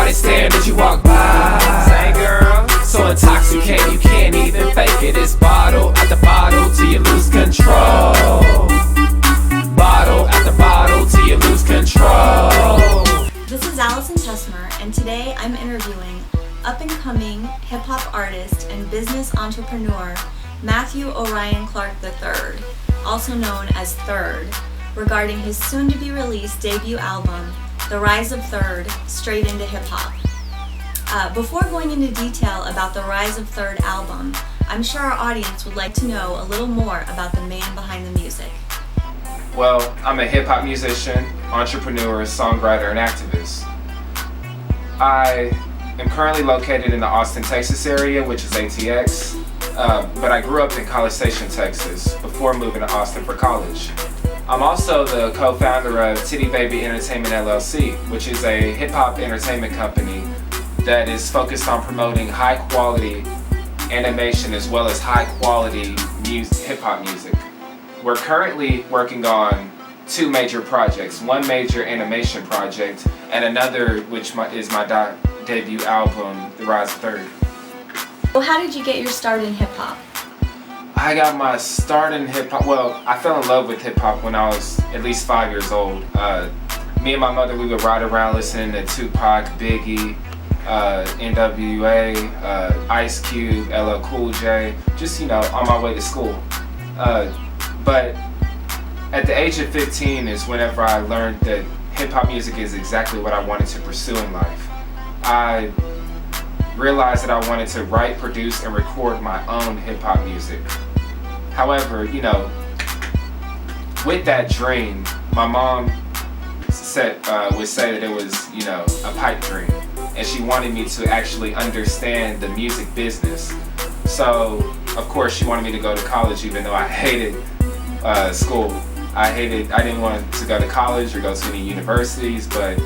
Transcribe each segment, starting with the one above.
everybody staring as you walk by. Say girl, so intoxicated you can't even fake it. It's bottle after bottle till you lose control. Bottle after bottle till you lose control. This is Allison Tusmer, and today I'm interviewing up-and-coming hip-hop artist and business entrepreneur Matthew Orion Clark III, also known as Third, regarding his soon-to-be-released debut album, The Rise of Third, Straight into Hip-Hop. Before going into detail about the Rise of Third album, I'm sure our audience would like to know a little more about the man behind the music. Well, I'm a hip-hop musician, entrepreneur, songwriter, and activist. I am currently located in the Austin, Texas area, which is ATX, but I grew up in College Station, Texas, before moving to Austin for college. I'm also the co-founder of Titty Entertainment LLC, which is a hip-hop entertainment company that is focused on promoting high-quality animation as well as high-quality hip-hop music. We're currently working on two major projects, one major animation project and another which is my debut album, The Rise of Third. Well, how did you get your start in hip-hop? I got my start in hip-hop, well, I fell in love with hip-hop when I was at least 5 years old. Me and my mother, we would ride around listening to Tupac, Biggie, NWA, Ice Cube, LL Cool J, just, on my way to school. But at the age of 15 is whenever I learned that hip-hop music is exactly what I wanted to pursue in life. I realized that I wanted to write, produce, and record my own hip-hop music. However, with that dream, my mom would say that it was, a pipe dream. And she wanted me to actually understand the music business. So, of course, she wanted me to go to college even though I hated school. I didn't want to go to college or go to any universities, but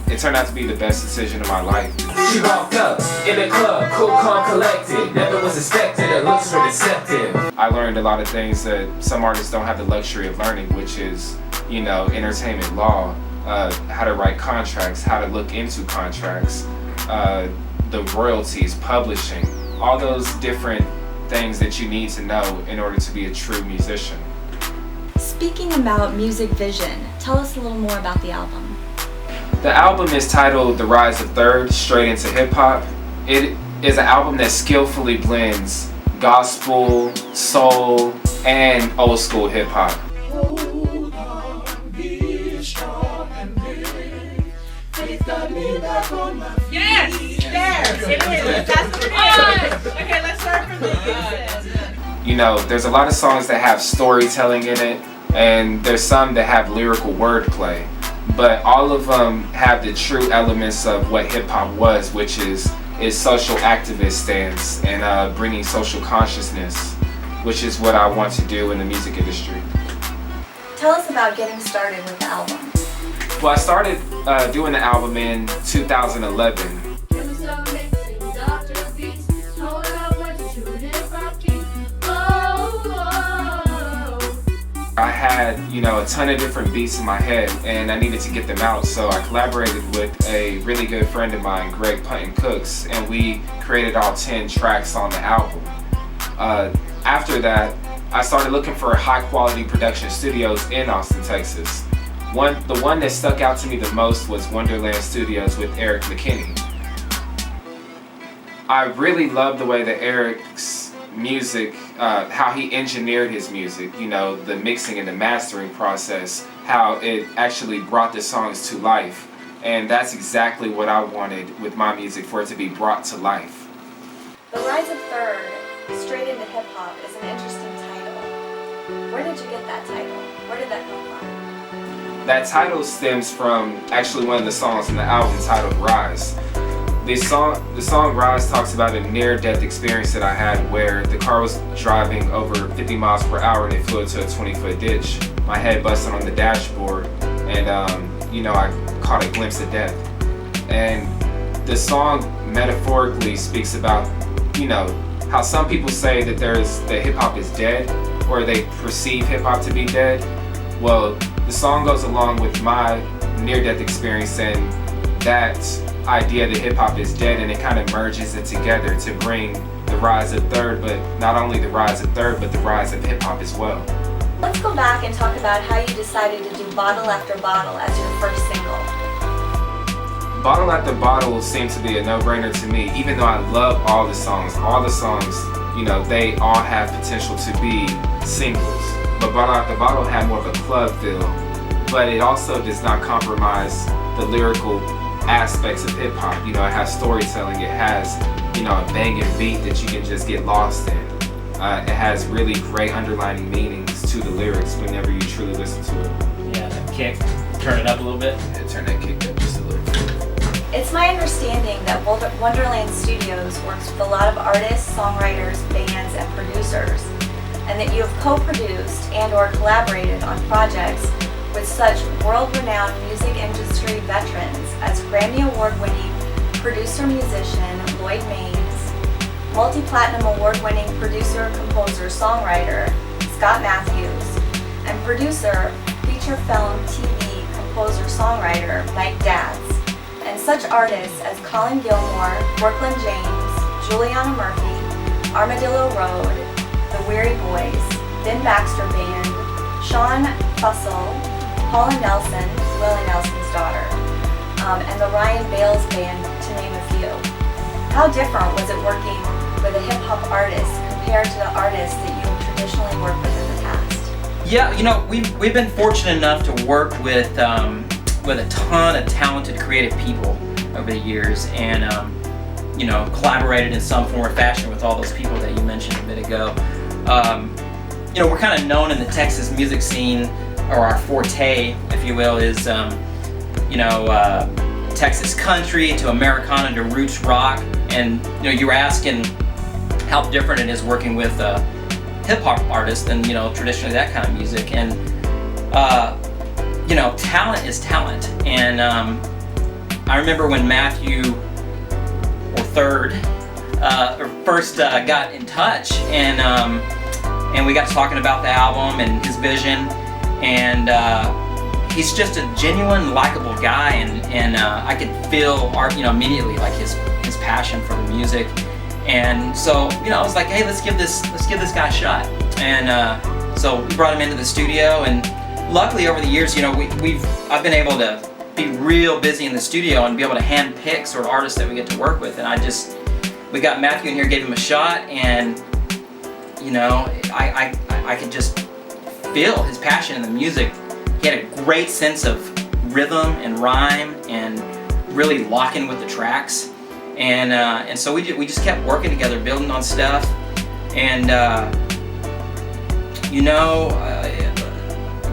it turned out to be the best decision of my life. She walked up in the club, cool, calm, collected. Never was expected, her looks were deceptive. I learned a lot of things that some artists don't have the luxury of learning, which is, entertainment law, how to write contracts, how to look into contracts, the royalties, publishing, all those different things that you need to know in order to be a true musician. Speaking about music vision, tell us a little more about the album. The album is titled The Rise of Third, Straight into Hip-Hop. It is an album that skillfully blends gospel, soul, and old school hip-hop. Yes! There! It is! That's what it is! Okay, let's start from the beginning. There's a lot of songs that have storytelling in it, and there's some that have lyrical wordplay. But all of them have the true elements of what hip-hop was, which is social activist stance and bringing social consciousness, which is what I want to do in the music industry. Tell us about getting started with the album. Well, I started doing the album in 2011. I had, a ton of different beats in my head and I needed to get them out, so I collaborated with a really good friend of mine, Greg Punton Cooks, and we created all 10 tracks on the album. After that, I started looking for high quality production studios in Austin, Texas. The one that stuck out to me the most was Wonderland Studios with Eric McKinney. I really loved the way that Eric's music, how he engineered his music, the mixing and the mastering process, how it actually brought the songs to life. And that's exactly what I wanted with my music, for it to be brought to life. The Rise of Third, Straight into Hip-Hop is an interesting title. Where did you get that title? Where did that come from? That title stems from actually one of the songs in the album titled Rise. The song Rise talks about a near-death experience that I had where the car was driving over 50 miles per hour and it flew into a 20-foot ditch. My head busted on the dashboard and, I caught a glimpse of death. And the song metaphorically speaks about, how some people say that hip-hop is dead or they perceive hip-hop to be dead. Well, the song goes along with my near-death experience, and that idea that hip hop is dead, and it kind of merges it together to bring the rise of third, but not only the rise of third, but the rise of hip hop as well. Let's go back and talk about how you decided to do Bottle After Bottle as your first single. Bottle After Bottle seemed to be a no-brainer to me, even though I love all the songs. All the songs, you know, they all have potential to be singles. But Bottle After Bottle had more of a club feel, but it also does not compromise the lyrical aspects of hip hop. You know, it has storytelling, it has, you know, a banging beat that you can just get lost in. It has really great underlining meanings to the lyrics whenever you truly listen to it. Yeah, that kick, turn it up a little bit. Yeah, turn that kick up just a little bit. It's my understanding that Wonderland Studios works with a lot of artists, songwriters, bands, and producers, and that you have co-produced and or collaborated on projects with such world-renowned music industry veterans as Grammy Award-winning producer-musician Lloyd Maines, multi-platinum award-winning producer, composer, songwriter Scott Matthews, and producer, feature film, TV, composer, songwriter Mike Datz, and such artists as Colin Gilmore, Brooklyn James, Juliana Murphy, Armadillo Road, The Weary Boys, Ben Baxter Band, Sean Fussell, Paula Nelson, Willie Nelson's daughter, and the Ryan Bales Band, to name a few. How different was it working with a hip-hop artist compared to the artists that you have traditionally worked with in the past? Yeah, you know, we've been fortunate enough to work with a ton of talented, creative people over the years, and you know, collaborated in some form or fashion with all those people that you mentioned a bit ago. You know, we're kind of known in the Texas music scene, or our forte, if you will, is you know, Texas country to Americana to roots rock, and you know, you were asking how different it is working with hip-hop artists than, you know, traditionally that kind of music. And you know, talent is talent. And I remember when Matthew, or Third, first got in touch, and we got talking about the album and his vision, and he's just a genuine, likable guy, and I could feel you know, immediately like his passion for the music. And so, you know, I was like, hey, let's give this guy a shot. And so we brought him into the studio, and luckily over the years, you know, I've been able to be real busy in the studio and be able to hand pick sort of artists that we get to work with. And we got Matthew in here, gave him a shot, and you know, I could just feel his passion in the music. He had a great sense of rhythm and rhyme, and really locking with the tracks. And so we just kept working together, building on stuff. And you know,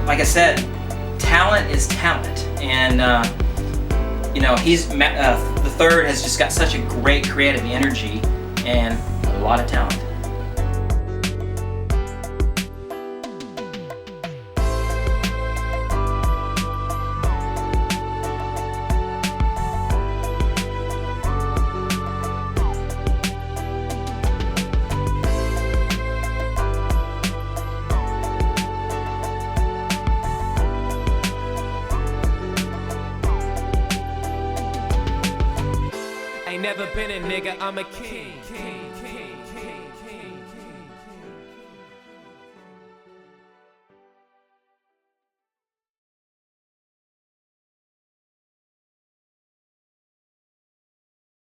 like I said, talent is talent, and you know, the Third has just got such a great creative energy and a lot of talent. Ain't never been a nigga, I'm a king.